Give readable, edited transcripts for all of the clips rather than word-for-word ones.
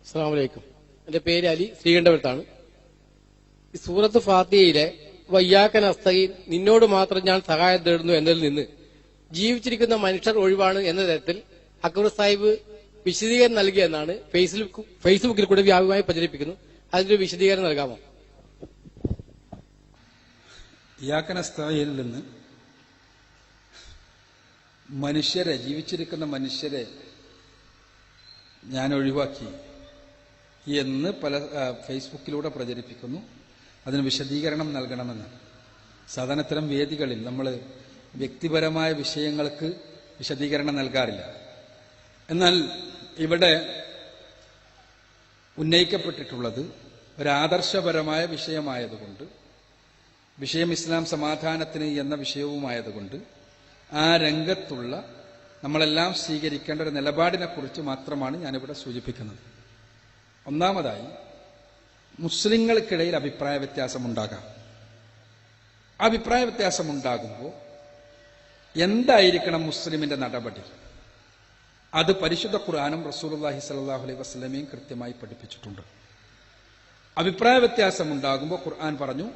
അസ്സലാമു അലൈക്കും. എന്റെ പേര് അലി, ശ്രീകണ്ഠപുരത്താണ്. ഈ സൂറത്ത് ഫാത്തിഹയിലെ വയ്യാക നസ്തഈൻ, നിന്നോട് മാത്രം ഞാൻ സഹായം തേടുന്നു എന്നതിൽ നിന്ന് ജീവിച്ചിരിക്കുന്ന മനുഷ്യർ ഒഴിവാണ് എന്ന തരത്തിൽ അക്ബർ സാഹിബ് വിശദീകരണം നൽകിയെന്നാണ് ഫേസ്ബുക്കിൽ കൂടെ വ്യാപകമായി പ്രചരിപ്പിക്കുന്നു. അതിന്റെ വിശദീകരണം നൽകാമോ? വയ്യാക നസ്തഈനിൽ നിന്ന് ജീവിച്ചിരിക്കുന്ന മനുഷ്യരെ ഞാൻ ഒഴിവാക്കി എന്ന് പല ഫേസ്ബുക്കിലൂടെ പ്രചരിപ്പിക്കുന്നു. അതിന് വിശദീകരണം നൽകണമെന്ന്. സാധാരണ ഇത്തരം വേദികളിൽ നമ്മൾ വ്യക്തിപരമായ വിഷയങ്ങൾക്ക് വിശദീകരണം നൽകാറില്ല. എന്നാൽ ഇവിടെ ഉന്നയിക്കപ്പെട്ടിട്ടുള്ളത് ഒരാദർശപരമായ വിഷയമായതുകൊണ്ട്, വിഷയം ഇസ്ലാം സമാധാനത്തിന് എന്ന വിഷയവുമായതുകൊണ്ട് ആ രംഗത്തുള്ള നമ്മളെല്ലാം സ്വീകരിക്കേണ്ട ഒരു നിലപാടിനെ കുറിച്ച് മാത്രമാണ് ഞാനിവിടെ സൂചിപ്പിക്കുന്നത്. ഒന്നാമതായി, മുസ്ലിങ്ങൾക്കിടയിൽ അഭിപ്രായ വ്യത്യാസമുണ്ടാകാം. അഭിപ്രായ വ്യത്യാസമുണ്ടാകുമ്പോൾ എന്തായിരിക്കണം മുസ്ലിമിന്റെ നടപടി? അത് പരിശുദ്ധ ഖുർആനും റസൂലുള്ളാഹി സ്വല്ലല്ലാഹു അലൈഹി വസല്ലമയും കൃത്യമായി പഠിപ്പിച്ചിട്ടുണ്ട്. അഭിപ്രായ വ്യത്യാസമുണ്ടാകുമ്പോൾ ഖുർആൻ പറഞ്ഞു,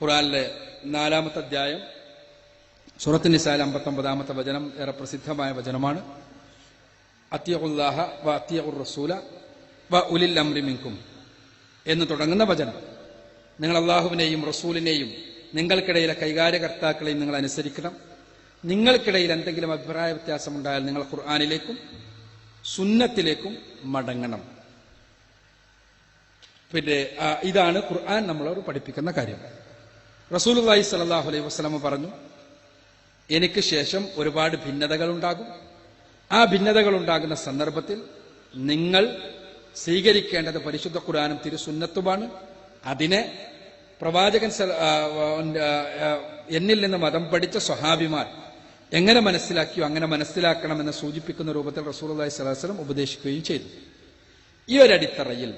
ഖുർആനിലെ 4-ാമത്തെ അധ്യായം സൂറത്തുൻ നിസായിലെ 59-ാമത്തെ വചനം ഏറെ പ്രസിദ്ധമായ വചനമാണ്. അത്തിയുല്ലാഹ വ അത്തിയുർ റസൂല വ ഉലിൽ അംരി മിൻകും എന്ന് തുടങ്ങുന്ന വചനം. നിങ്ങൾ അള്ളാഹുവിനെയും റസൂലിനെയും നിങ്ങൾക്കിടയിലെ കൈകാര്യകർത്താക്കളെയും നിങ്ങൾ അനുസരിക്കണം. നിങ്ങൾക്കിടയിൽ എന്തെങ്കിലും അഭിപ്രായ വ്യത്യാസമുണ്ടായാൽ നിങ്ങൾ ഖുർആനിലേക്കും സുന്നത്തിലേക്കും മടങ്ങണം. പിന്നെ ഇതാണ് ഖുർആൻ നമ്മളോട് പഠിപ്പിക്കുന്ന കാര്യം. റസൂലുള്ളാഹി സ്വല്ലല്ലാഹു അലൈഹി വസല്ലം പറഞ്ഞു, എനിക്ക് ശേഷം ഒരുപാട് ഭിന്നതകൾ ഉണ്ടാകും. ആ ഭിന്നതകൾ ഉണ്ടാകുന്ന സന്ദർഭത്തിൽ നിങ്ങൾ സ്വീകരിക്കേണ്ടത് പരിശുദ്ധ ഖുർആനും തിരുസുന്നത്തുമാണ്. അതിനെ പ്രവാചകൻ എന്നിൽ നിന്ന് മതം പഠിച്ച സ്വഹാബിമാർ എങ്ങനെ മനസ്സിലാക്കിയോ അങ്ങനെ മനസ്സിലാക്കണമെന്ന് സൂചിപ്പിക്കുന്ന രൂപത്തിൽ റസൂലുള്ളാഹി സ്വല്ലല്ലാഹു അലൈഹി വസല്ലം ഉപദേശിക്കുകയും ചെയ്തു. ഈ ഒരടിത്തറയിൽ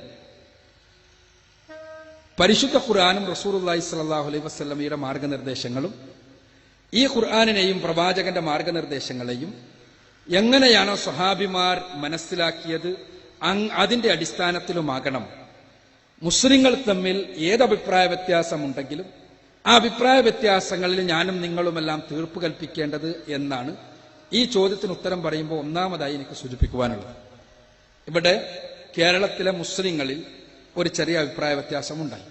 പരിശുദ്ധ ഖുർആനും റസൂലുള്ളാഹി സ്വല്ലല്ലാഹു അലൈഹി വസല്ലമയുടെ മാർഗനിർദ്ദേശങ്ങളും ഈ ഖുർആനിനെയും പ്രവാചകന്റെ മാർഗനിർദ്ദേശങ്ങളെയും എങ്ങനെയാണോ സ്വഹാബിമാർ മനസ്സിലാക്കിയത് അതിന്റെ അടിസ്ഥാനത്തിലുമാകണം മുസ്ലിങ്ങൾ തമ്മിൽ ഏതഭിപ്രായ വ്യത്യാസമുണ്ടെങ്കിലും ആ അഭിപ്രായ വ്യത്യാസങ്ങളിൽ ഞാനും നിങ്ങളുമെല്ലാം തീർപ്പ് കൽപ്പിക്കേണ്ടത് എന്നാണ് ഈ ചോദ്യത്തിന് ഉത്തരം പറയുമ്പോൾ ഒന്നാമതായി എനിക്ക് സൂചിപ്പിക്കുവാനുള്ളത്. ഇവിടെ കേരളത്തിലെ മുസ്ലിങ്ങളിൽ ഒരു ചെറിയ അഭിപ്രായ വ്യത്യാസമുണ്ടായി.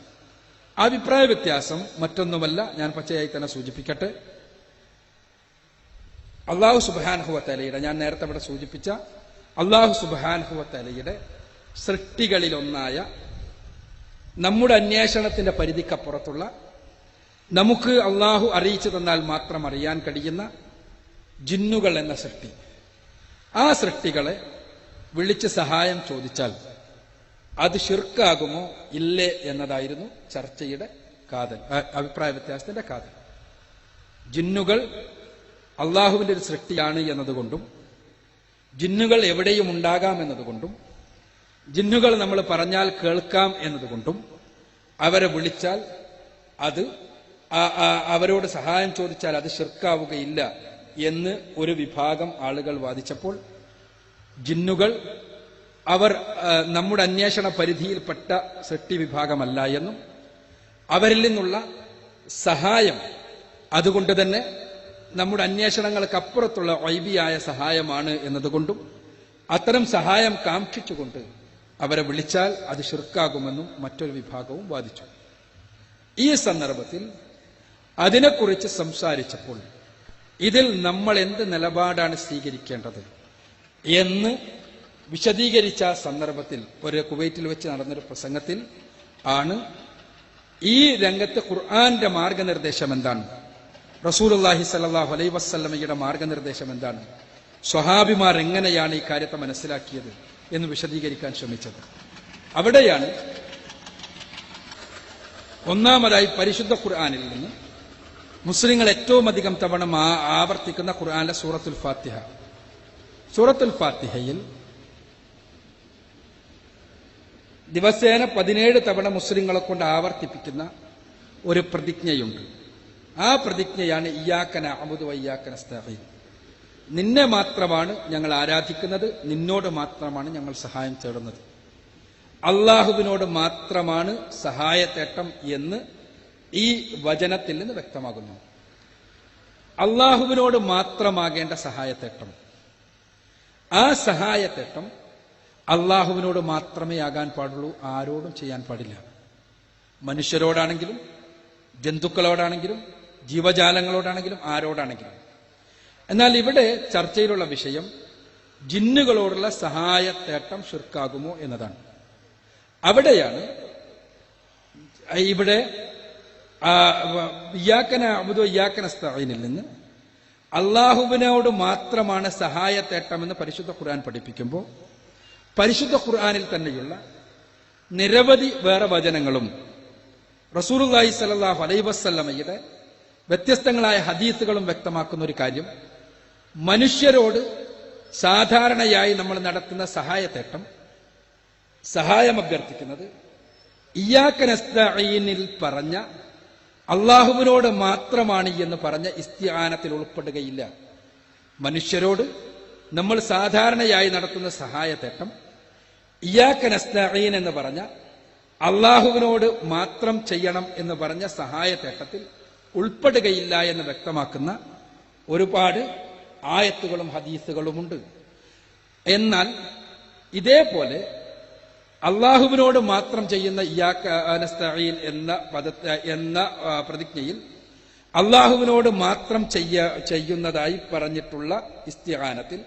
ആ അഭിപ്രായ വ്യത്യാസം മറ്റൊന്നുമല്ല, ഞാൻ പച്ചയായി തന്നെ സൂചിപ്പിക്കട്ടെ. അല്ലാഹു സുബ്ഹാനഹു വ തആലയുടെ, ഞാൻ നേരത്തെ ഇവിടെ സൂചിപ്പിച്ച അല്ലാഹു സുബ്ഹാനഹു വ തആലയുടെ സൃഷ്ടികളിലൊന്നായ, നമ്മുടെ അന്വേഷണത്തിന്റെ പരിധിക്കപ്പുറത്തുള്ള, നമുക്ക് അള്ളാഹു അറിയിച്ചു തന്നാൽ മാത്രം അറിയാൻ കഴിയുന്ന ജിന്നുകൾ എന്ന സൃഷ്ടി, ആ സൃഷ്ടികളെ വിളിച്ച് സഹായം ചോദിച്ചാൽ അത് ശിർക്കാകുമോ ഇല്ലേ എന്നതായിരുന്നു ചർച്ചയുടെ കാതൽ, അഭിപ്രായ വ്യത്യാസത്തിന്റെ കാതൽ. ജിന്നുകൾ അള്ളാഹുവിന്റെ ഒരു സൃഷ്ടിയാണ് എന്നതുകൊണ്ടും ജിന്നുകൾ എവിടെയും ഉണ്ടാകാം എന്നതുകൊണ്ടും ജിന്നുകൾ നമ്മൾ പറഞ്ഞാൽ കേൾക്കാം എന്നതുകൊണ്ടും അവരെ വിളിച്ചാൽ അത് അവരോട് സഹായം ചോദിച്ചാൽ അത് ശിർക്കാവുകയില്ല എന്ന് ഒരു വിഭാഗം ആളുകൾ വാദിച്ചപ്പോൾ, ജിന്നുകൾ അവർ നമ്മുടെ അന്വേഷണ പരിധിയിൽപ്പെട്ട സൃഷ്ടി വിഭാഗമല്ല എന്നും അവരിൽ നിന്നുള്ള സഹായം അതുകൊണ്ട് തന്നെ നമ്മുടെ അന്വേഷണങ്ങൾക്കപ്പുറത്തുള്ള ഐബിയായ സഹായമാണ് എന്നതുകൊണ്ടും അത്തരം സഹായം കാക്ഷിച്ചുകൊണ്ട് അവരെ വിളിച്ചാൽ അത് ശിർക്കാകുമെന്നും മറ്റൊരു വിഭാഗവും വാദിച്ചു. ഈ സന്ദർഭത്തിൽ അതിനെക്കുറിച്ച് സംസാരിച്ചപ്പോൾ ഇതിൽ നമ്മൾ എന്ത് നിലപാടാണ് സ്വീകരിക്കേണ്ടത് എന്ന് വിശദീകരിച്ച സന്ദർഭത്തിൽ ഒരു കുവൈറ്റിൽ വെച്ച് നടന്നൊരു പ്രസംഗത്തിൽ ആണ് ഈ രംഗത്ത് ഖുർആന്റെ മാർഗനിർദ്ദേശം എന്താണ്, റസൂലുള്ളാഹി സ്വല്ലല്ലാഹു അലൈഹി വസല്ലമയുടെ മാർഗനിർദ്ദേശം എന്താണ്, സ്വഹാബിമാർ എങ്ങനെയാണ് ഈ കാര്യത്തെ മനസ്സിലാക്കിയത് എന്ന് വിശദീകരിക്കാൻ ശ്രമിച്ചത്. അവിടെയാണ് ഒന്നാമതായി പരിശുദ്ധ ഖുർആനിൽ നിന്ന് മുസ്ലിങ്ങൾ ഏറ്റവും അധികം തവണ ആവർത്തിക്കുന്ന ഖുർആനിലെ സൂറത്തുൽ ഫാത്തിഹ. സൂറത്തുൽ ഫാത്തിഹയിൽ ദിവസേന 17 തവണ മുസ്ലിങ്ങളെ കൊണ്ട് ആവർത്തിപ്പിക്കുന്ന ഒരു പ്രതിജ്ഞയുണ്ട്. ആ പ്രതിജ്ഞയാണ് ഇയ്യാക നഅ്ബുദു വ ഇയ്യാക നസ്തഈൻ. നിന്നെ മാത്രമാണ് ഞങ്ങൾ ആരാധിക്കുന്നത്, നിന്നോട് മാത്രമാണ് ഞങ്ങൾ സഹായം തേടുന്നത്. അള്ളാഹുവിനോട് മാത്രമാണ് സഹായത്തേട്ടം എന്ന് ഈ വചനത്തിൽ നിന്ന് വ്യക്തമാകുന്നു. അള്ളാഹുവിനോട് മാത്രമാകേണ്ട സഹായത്തേട്ടം, ആ സഹായത്തേട്ടം അള്ളാഹുവിനോട് മാത്രമേ ആകാൻ പാടുള്ളൂ, ആരോടും ചെയ്യാൻ പാടില്ല. മനുഷ്യരോടാണെങ്കിലും ജന്തുക്കളോടാണെങ്കിലും ജീവജാലങ്ങളോടാണെങ്കിലും ആരോടാണെങ്കിലും. എന്നാൽ ഇവിടെ ചർച്ചയിലുള്ള വിഷയം ജിന്നുകളോടുള്ള സഹായത്തേട്ടം ശിർക്കാകുമോ എന്നതാണ്. അവിടെയാണ് ഇവിടെ ഇയ്യാക നഅ്ബുദു വഇയ്യാക നസ്തഈനിൽ നിന്ന് അള്ളാഹുവിനോട് മാത്രമാണ് സഹായത്തേട്ടമെന്ന് പരിശുദ്ധ ഖുർആൻ പഠിപ്പിക്കുമ്പോൾ പരിശുദ്ധ ഖുർആനിൽ തന്നെയുള്ള നിരവധി വേറെ വചനങ്ങളും റസൂലുള്ളാഹി സ്വല്ലല്ലാഹു അലൈഹി വസല്ലമയുടെ വ്യത്യസ്തങ്ങളായ ഹദീസുകളും വ്യക്തമാക്കുന്ന ഒരു കാര്യം, മനുഷ്യരോട് സാധാരണയായി നമ്മൾ നടത്തുന്ന സഹായത്തേട്ടം, സഹായം അഭ്യർത്ഥിക്കുന്നത് ഇയ്യാക നസ്തഈനിൽ പറഞ്ഞ അള്ളാഹുവിനോട് മാത്രമാണ് എന്ന് പറഞ്ഞ ഇസ്തിആനത്തിൽ ഉൾപ്പെടുകയില്ല. മനുഷ്യരോട് നമ്മൾ സാധാരണയായി നടത്തുന്ന സഹായത്തേട്ടം ഇയ്യാക നസ്തഈൻ എന്ന് പറഞ്ഞ അള്ളാഹുവിനോട് മാത്രം ചെയ്യണം എന്ന് പറഞ്ഞ സഹായത്തേട്ടത്തിൽ ഉൾപ്പെടുകയില്ല എന്ന് വ്യക്തമാക്കുന്ന ഒരുപാട് ആയത്തുകളും ഹദീസുകളുമുണ്ട്. എന്നാൽ ഇതേപോലെ അള്ളാഹുവിനോട് മാത്രം ചെയ്യുന്ന ഇയ്യാക നസ്തഈൻ എന്ന പ്രതിജ്ഞയിൽ അള്ളാഹുവിനോട് മാത്രം ചെയ്യുന്നതായി പറഞ്ഞിട്ടുള്ള ഇസ്തിആനത്തിൽ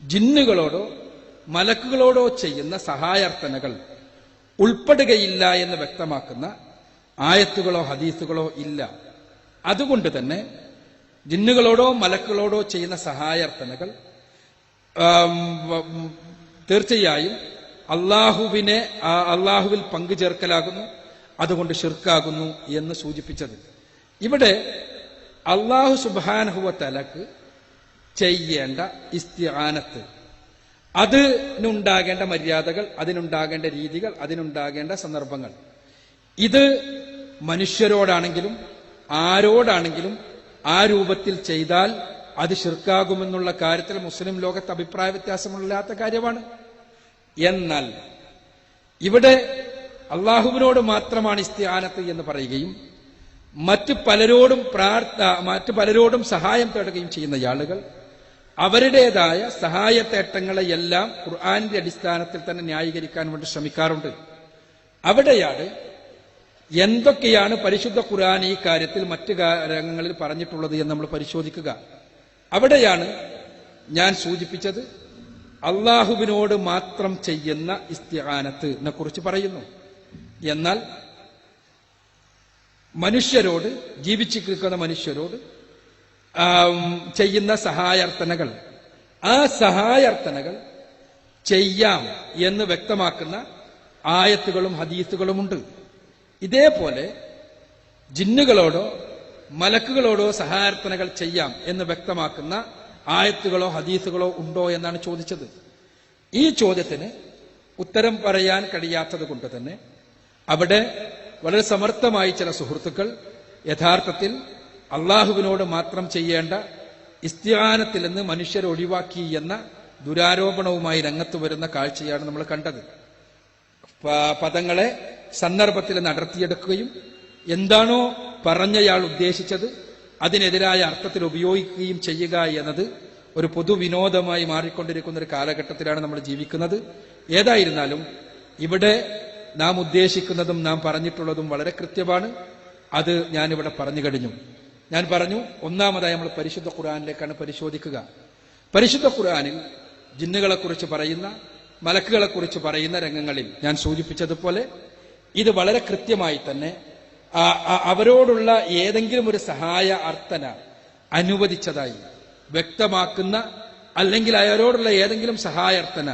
ജിന്നുകളോടോ മലക്കുകളോടോ ചെയ്യുന്ന സഹായാർത്ഥനകൾ ഉൾപ്പെടുകയില്ല എന്ന് വ്യക്തമാക്കുന്ന ആയത്തുകളോ ഹദീസുകളോ ഇല്ല. അതുകൊണ്ട് തന്നെ ജിന്നുകളോടോ മലക്കുകളോടോ ചെയ്യുന്ന സഹായാർത്ഥനകൾ തീർച്ചയായും അള്ളാഹുവിൽ പങ്കുചേർക്കലാകുന്നു, അതുകൊണ്ട് ശിർക്കാകുന്നു എന്ന് സൂചിപ്പിച്ചത്. ഇവിടെ അള്ളാഹു സുബ്ഹാനഹു വ തആലക്ക് ചെയ്യേണ്ട ഇസ്തിആനത്ത്, അതിനുണ്ടാകേണ്ട മര്യാദകൾ, അതിനുണ്ടാകേണ്ട രീതികൾ, അതിനുണ്ടാകേണ്ട സന്ദർഭങ്ങൾ, ഇത് മനുഷ്യരോടാണെങ്കിലും ആരോടാണെങ്കിലും ആ രൂപത്തിൽ ചെയ്താൽ അത് ശിർക്കാകുമെന്നുള്ള കാര്യത്തിൽ മുസ്ലിം ലോകത്ത് അഭിപ്രായ വ്യത്യാസമില്ലാത്ത കാര്യമാണ്. എന്നാൽ ഇവിടെ അള്ളാഹുവിനോട് മാത്രമാണ് ഇസ്തിആനത്ത് എന്ന് പറയുകയും മറ്റു പലരോടും സഹായം തേടുകയും ചെയ്യുന്ന ആളുകൾ അവരുടേതായ സഹായത്തേട്ടങ്ങളെയെല്ലാം ഖുർആനിന്റെ അടിസ്ഥാനത്തിൽ തന്നെ ന്യായീകരിക്കാൻ വേണ്ടി ശ്രമിക്കാറുണ്ട്. അവിടെയാണ് എന്തൊക്കെയാണ് പരിശുദ്ധ ഖുർആൻ ഈ കാര്യത്തിൽ മറ്റു രംഗങ്ങളിൽ പറഞ്ഞിട്ടുള്ളത് എന്ന് നമ്മൾ പരിശോധിക്കുക. അവിടെയാണ് ഞാൻ സൂചിപ്പിച്ചത് അള്ളാഹുവിനോട് മാത്രം ചെയ്യുന്ന ഇസ്തിആനത്തിനെ കുറിച്ച് പറയുന്നു. എന്നാൽ മനുഷ്യരോട്, ജീവിച്ചിരിക്കുന്ന മനുഷ്യരോട് ചെയ്യുന്ന സഹായാർത്ഥനകൾ, ആ സഹായാർത്ഥനകൾ ചെയ്യാം എന്ന് വ്യക്തമാക്കുന്ന ആയത്തുകളും ഹദീസുകളുമുണ്ട്. ഇതേപോലെ ജിന്നുകളോടോ മലക്കുകളോടോ സഹായാർത്ഥനകൾ ചെയ്യാം എന്ന് വ്യക്തമാക്കുന്ന ആയത്തുകളോ ഹദീസുകളോ ഉണ്ടോ എന്നാണ് ചോദിച്ചത്. ഈ ചോദ്യത്തിന് ഉത്തരം പറയാൻ കഴിയാത്തത് കൊണ്ട് തന്നെ അവിടെ വളരെ സമർത്ഥമായി ചില സുഹൃത്തുക്കൾ യഥാർത്ഥത്തിൽ അള്ളാഹുവിനോട് മാത്രം ചെയ്യേണ്ട ഇസ്തിആനത്തിൽ നിന്ന് മനുഷ്യരെ ഒഴിവാക്കി എന്ന ദുരാരോപണവുമായി രംഗത്ത് വരുന്ന കാഴ്ചയാണ് നമ്മൾ കണ്ടത്. പദങ്ങളെ സന്ദർഭത്തിൽ നടത്തിയെടുക്കുകയും എന്താണോ പറഞ്ഞയാൾ ഉദ്ദേശിച്ചത് അതിനെതിരായ അർത്ഥത്തിൽ ഉപയോഗിക്കുകയും ചെയ്യുക എന്നത് ഒരു പൊതുവിനോദമായി മാറിക്കൊണ്ടിരിക്കുന്ന ഒരു കാലഘട്ടത്തിലാണ് നമ്മൾ ജീവിക്കുന്നത്. ഏതായിരുന്നാലും ഇവിടെ നാം ഉദ്ദേശിക്കുന്നതും നാം പറഞ്ഞിട്ടുള്ളതും വളരെ കൃത്യമാണ്. അത് ഞാനിവിടെ പറഞ്ഞു കഴിഞ്ഞു. ഞാൻ പറഞ്ഞു, ഒന്നാമതായി നമ്മൾ പരിശുദ്ധ ഖുർആനിലേക്കാണ് പരിശോധിക്കുക. പരിശുദ്ധ ഖുർആനിൽ ജിന്നുകളെക്കുറിച്ച് പറയുന്ന, മലക്കുകളെക്കുറിച്ച് പറയുന്ന രംഗങ്ങളിൽ ഞാൻ സൂചിപ്പിച്ചതുപോലെ ഇത് വളരെ കൃത്യമായി തന്നെ അവരോടുള്ള ഏതെങ്കിലും ഒരു സഹായ അർത്ഥന അനുവദിച്ചതായി വ്യക്തമാക്കുന്ന, അല്ലെങ്കിൽ അവരോടുള്ള ഏതെങ്കിലും സഹായാർത്ഥന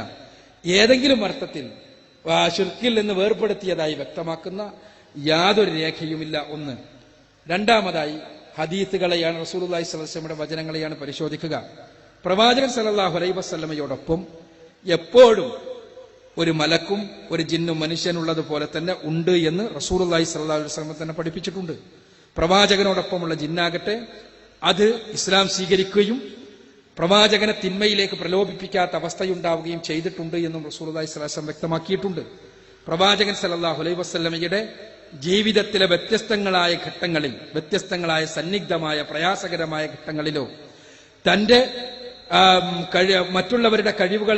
ഏതെങ്കിലും അർത്ഥത്തിൽ ശിർക്കിൽ നിന്ന് വേർപെടുത്തിയതായി വ്യക്തമാക്കുന്ന യാതൊരു രേഖയുമില്ല. ഒന്ന്. രണ്ടാമതായി ഹദീസുകളെയാണ്, റസൂലുള്ളാഹി സ്വല്ലല്ലാഹു അലൈഹി വസല്ലമയുടെ വചനങ്ങളെയാണ് പരിശോധിക്കുക. പ്രവാചകൻ സല്ലല്ലാഹു അലൈഹി വസല്ലമയോടൊപ്പം എപ്പോഴും ഒരു മലക്കും ഒരു ജിന്നും മനുഷ്യനുള്ളതുപോലെ തന്നെ ഉണ്ട് എന്ന് റസൂലുള്ളാഹി സ്വല്ലല്ലാഹു അലൈഹി വസല്ലം തന്നെ പഠിപ്പിച്ചിട്ടുണ്ട്. പ്രവാചകനോടൊപ്പമുള്ള ജിന്നാകട്ടെ അത് ഇസ്ലാം സ്വീകരിക്കുകയും പ്രവാചകനെ തിന്മയിലേക്ക് പ്രലോഭിപ്പിക്കാത്ത അവസ്ഥയുണ്ടാവുകയും ചെയ്തിട്ടുണ്ട് എന്നും റസൂലുള്ളാഹി സ്വല്ലല്ലാഹു അലൈഹി വസല്ലം വ്യക്തമാക്കിയിട്ടുണ്ട്. പ്രവാചകൻ സല്ലല്ലാഹു അലൈഹി വസല്ലമയുടെ ജീവിതത്തിലെ വ്യത്യസ്തങ്ങളായ ഘട്ടങ്ങളിൽ, വ്യത്യസ്തങ്ങളായ സന്നിഗ്ധമായ പ്രയാസകരമായ ഘട്ടങ്ങളിലോ തന്റെ മറ്റുള്ളവരുടെ കഴിവുകൾ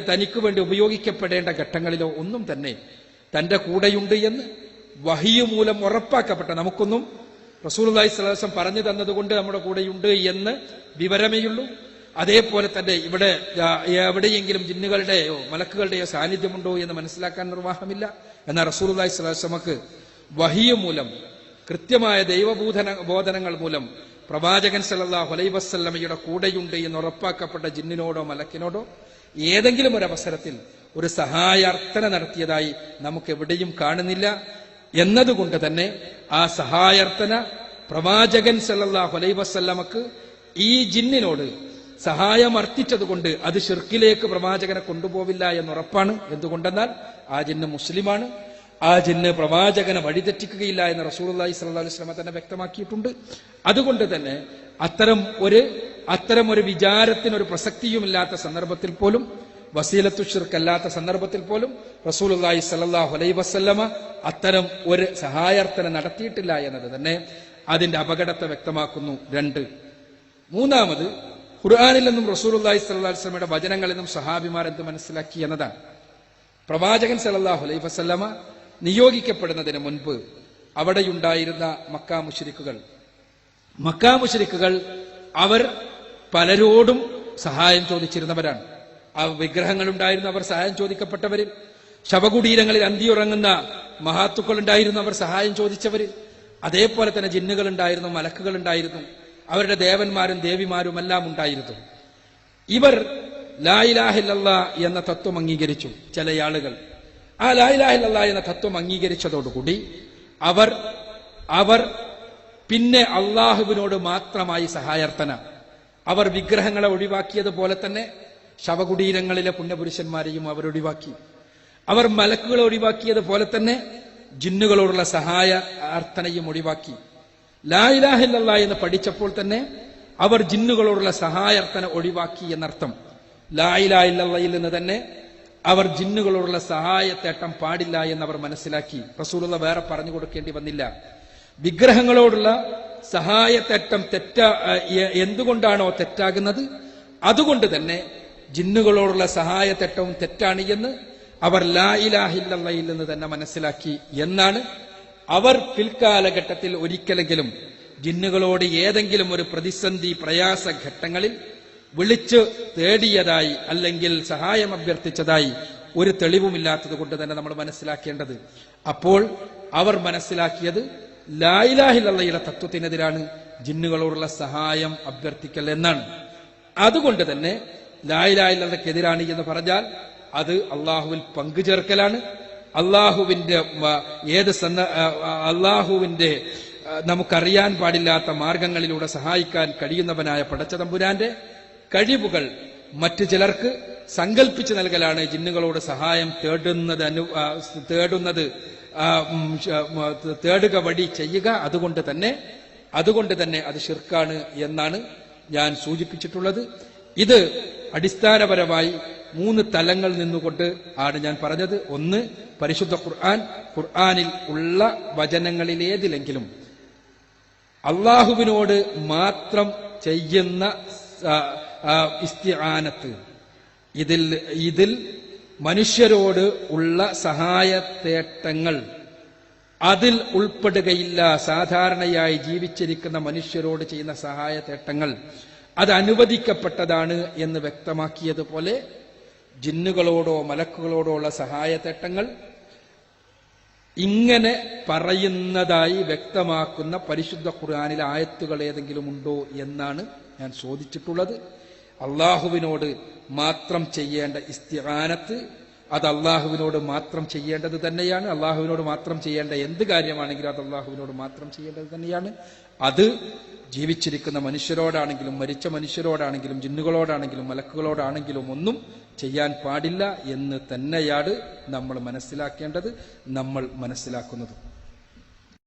തനിക്ക് വേണ്ടി ഉപയോഗിക്കപ്പെടേണ്ട ഘട്ടങ്ങളിലോ ഒന്നും തന്നെ തന്റെ കൂടെയുണ്ട് എന്ന് വഹിയ് മൂലം ഉറപ്പാക്കപ്പെട്ട, നമുക്കൊന്നും റസൂലുള്ളാഹി സ്വല്ലല്ലാഹു അലൈഹി വസല്ലം പറഞ്ഞു തന്നതുകൊണ്ട് നമ്മുടെ കൂടെയുണ്ട് എന്ന് വിവരമേയുള്ളൂ. അതേപോലെ തന്നെ ഇവിടെ എവിടെയെങ്കിലും ജിന്നുകളുടെയോ മലക്കുകളുടെയോ സാന്നിധ്യമുണ്ടോ എന്ന് മനസ്സിലാക്കാൻ നിർവാഹമില്ല. എന്നാൽ റസൂലുള്ളാഹി സ്വല്ലല്ലാഹു അലൈഹി വസല്ലമക്ക് വഹിയ് മൂലം, കൃത്യമായ ദൈവബോധനങ്ങൾ മൂലം പ്രവാചകൻ സല്ലല്ലാഹു അലൈഹി വസല്ലമയുടെ കൂടെയുണ്ട് എന്ന് ഉറപ്പാക്കപ്പെട്ട ജിന്നിനോടോ മലക്കിനോടോ ഏതെങ്കിലും ഒരു അവസരത്തിൽ ഒരു സഹായാർത്ഥന നടത്തിയതായി നമുക്ക് എവിടെയും കാണുന്നില്ല. എന്നതുകൊണ്ട് തന്നെ ആ സഹായാർത്ഥന പ്രവാചകൻ സല്ലല്ലാഹു അലൈഹി വസല്ലമക്ക് ഈ ജിന്നിനോട് സഹായം അർത്ഥിച്ചതുകൊണ്ട് അത് ശിർക്കിലേക്ക് പ്രവാചകനെ കൊണ്ടുപോവില്ല എന്നുറപ്പാണ്. എന്തുകൊണ്ടെന്നാൽ ആ ജിന്ന് മുസ്ലിമാണ്, ആ ജിന്ന് പ്രവാചകനെ വഴിതെറ്റിക്കുകയില്ല എന്ന് റസൂലുള്ളാഹി സ്വല്ലല്ലാഹു അലൈഹി വസല്ലം തന്നെ വ്യക്തമാക്കിയിട്ടുണ്ട്. അതുകൊണ്ട് തന്നെ അത്തരം ഒരു വിചാരത്തിനൊരു പ്രസക്തിയുമില്ലാത്ത സന്ദർഭത്തിൽ പോലും, വസീലത്തു ശിർക്ക് അല്ലാത്ത സന്ദർഭത്തിൽ പോലും റസൂലുള്ളാഹി സ്വല്ലല്ലാഹു അലൈഹി വസല്ലമ അത്തരം ഒരു സഹായാർത്ഥന നടത്തിയിട്ടില്ല എന്നത് തന്നെ അതിന്റെ അപകടത്തെ വ്യക്തമാക്കുന്നു. 2. മൂന്നാമത്, ഖുർആനിൽ നിന്നും റസൂലുള്ളാഹി സ്വല്ലല്ലാഹു അലൈഹി വസല്ലമയുടെ വചനങ്ങളിൽ നിന്നും സഹാബിമാർ എന്ത് മനസ്സിലാക്കി എന്നതാണ്. പ്രവാചകൻ സല്ലല്ലാഹു അലൈഹി വസല്ലമ നിയോഗിക്കപ്പെടുന്നതിന് മുൻപ് അവിടെയുണ്ടായിരുന്ന മക്കാ മുശ്രിക്കുകൾ അവർ പലരോടും സഹായം ചോദിച്ചിരുന്നവരാണ്. ആ വിഗ്രഹങ്ങളുണ്ടായിരുന്നു, അവർ സഹായം ചോദിക്കപ്പെട്ടവര്. ശവകുടീരങ്ങളിൽ അന്തിയുറങ്ങുന്ന മഹാത്തുക്കൾ ഉണ്ടായിരുന്നു, അവർ സഹായം ചോദിച്ചവര്. അതേപോലെ തന്നെ ജിന്നുകൾ ഉണ്ടായിരുന്നു, മലക്കുകൾ ഉണ്ടായിരുന്നു, അവരുടെ ദേവന്മാരും ദേവിമാരും എല്ലാം ഉണ്ടായിരുന്നു. ഇവർ ലാ ഇലാഹ ഇല്ലല്ലാഹ് എന്ന തത്വം അംഗീകരിച്ചു. ചില ആളുകൾ ആ ലാ ഇലാഹ ഇല്ലല്ലാഹ് എന്ന തത്വം അംഗീകരിച്ചതോടുകൂടി അവർ പിന്നെ അള്ളാഹുവിനോട് മാത്രമായി സഹായാർത്ഥന. അവർ വിഗ്രഹങ്ങളെ ഒഴിവാക്കിയതുപോലെ തന്നെ ശവകുടീരങ്ങളിലെ പുണ്യപുരുഷന്മാരെയും അവർ ഒഴിവാക്കി. അവർ മലക്കുകളെ ഒഴിവാക്കിയതുപോലെ തന്നെ ജിന്നുകളോടുള്ള സഹായ അർത്ഥനയും ഒഴിവാക്കി. ലാ ഇലാഹ ഇല്ലല്ലാഹ് എന്ന് പഠിച്ചപ്പോൾ തന്നെ അവർ ജിന്നുകളോടുള്ള സഹായാർത്ഥന ഒഴിവാക്കി എന്നർത്ഥം. ലാ ഇലാഹ ഇല്ലല്ലാഹയിൽ നിന്ന് തന്നെ അവർ ജിന്നുകളോടുള്ള സഹായത്തേട്ടം പാടില്ല എന്നവർ മനസ്സിലാക്കി. റസൂലുള്ളാഹി വേറെ പറഞ്ഞു കൊടുക്കേണ്ടി വന്നില്ല. വിഗ്രഹങ്ങളോടുള്ള സഹായത്തേട്ടം എന്തുകൊണ്ടാണോ തെറ്റാകുന്നത്, അതുകൊണ്ട് തന്നെ ജിന്നുകളോടുള്ള സഹായത്തേട്ടവും തെറ്റാണ് എന്ന് അവർ ലാ ഇലാഹ ഇല്ലല്ലാഹയിൽ നിന്ന് തന്നെ മനസ്സിലാക്കി എന്നാണ്. അവർ പിൽക്കാലഘട്ടത്തിൽ ഒരിക്കലെങ്കിലും ജിന്നുകളോട് ഏതെങ്കിലും ഒരു പ്രതിസന്ധി പ്രയാസ ഘട്ടങ്ങളിൽ വിളിച്ചു തേടിയതായി അല്ലെങ്കിൽ സഹായം അഭ്യർത്ഥിച്ചതായി ഒരു തെളിവുമില്ലാത്തത് കൊണ്ട് തന്നെ നമ്മൾ മനസ്സിലാക്കേണ്ടത്. അപ്പോൾ അവർ മനസ്സിലാക്കിയത് ലാ ഇലാഹ ഇല്ലല്ലാഹയുടെ തത്വത്തിനെതിരാണ് ജിന്നുകളോടുള്ള സഹായം അഭ്യർത്ഥിക്കൽ എന്നാണ്. അതുകൊണ്ട് തന്നെ ലാ ഇലാഹ ഇല്ലല്ലാഹക്കെതിരാണ് എന്ന് പറഞ്ഞാൽ അത് അള്ളാഹുവിൽ പങ്കുചേർക്കലാണ്. അള്ളാഹുവിന്റെ നമുക്കറിയാൻ പാടില്ലാത്ത മാർഗങ്ങളിലൂടെ സഹായിക്കാൻ കഴിയുന്നവനായ പടച്ചതമ്പുരാന്റെ കഴിവുകൾ മറ്റു ചിലർക്ക് സങ്കല്പിച്ചു നൽകലാണ് ജിന്നുകളോട് സഹായം തേടുക വഴി ചെയ്യുക. അതുകൊണ്ട് തന്നെ അത് ശിർക്കാണ് എന്നാണ് ഞാൻ സൂചിപ്പിച്ചിട്ടുള്ളത്. ഇത് അടിസ്ഥാനപരമായി 3 തലങ്ങൾ നിന്നുകൊണ്ട് ആണ് ഞാൻ പറഞ്ഞത്. ഒന്ന്, പരിശുദ്ധ ഖുർആനിൽ ഉള്ള വചനങ്ങളിലേതിലെങ്കിലും അള്ളാഹുവിനോട് മാത്രം ചെയ്യുന്ന ഇസ്തിആനത്ത്, ഇതിൽ മനുഷ്യരോട് ഉള്ള സഹായത്തേട്ടങ്ങൾ അതിൽ ഉൾപ്പെടുകയില്ല. സാധാരണയായി ജീവിച്ചിരിക്കുന്ന മനുഷ്യരോട് ചെയ്യുന്ന സഹായത്തേട്ടങ്ങൾ അത് അനുവദിക്കപ്പെട്ടതാണ് എന്ന് വ്യക്തമാക്കിയതുപോലെ ജിന്നുകളോടോ മലക്കുകളോടോ ഉള്ള സഹായത്തേട്ടങ്ങൾ ഇങ്ങനെ പറയുന്നതായി വ്യക്തമാക്കുന്ന പരിശുദ്ധ ഖുർആനിലെ ആയത്തുകൾ ഏതെങ്കിലും ഉണ്ടോ എന്നാണ് ഞാൻ ചോദിച്ചിട്ടുള്ളത്. അള്ളാഹുവിനോട് മാത്രം ചെയ്യേണ്ട ഇസ്തിആനത്ത് അത് അള്ളാഹുവിനോട് മാത്രം ചെയ്യേണ്ടത് തന്നെയാണ്. അള്ളാഹുവിനോട് മാത്രം ചെയ്യേണ്ട എന്ത് കാര്യമാണെങ്കിലും അത് അള്ളാഹുവിനോട് മാത്രം ചെയ്യേണ്ടത് തന്നെയാണ്. അത് ജീവിച്ചിരിക്കുന്ന മനുഷ്യരോടാണെങ്കിലും മരിച്ച മനുഷ്യരോടാണെങ്കിലും ജിന്നുകളോടാണെങ്കിലും മലക്കുകളോടാണെങ്കിലും ഒന്നും ചെയ്യാൻ പാടില്ല എന്ന് തന്നെയാണ് നമ്മൾ മനസ്സിലാക്കേണ്ടത്, നമ്മൾ മനസ്സിലാക്കുന്നത്.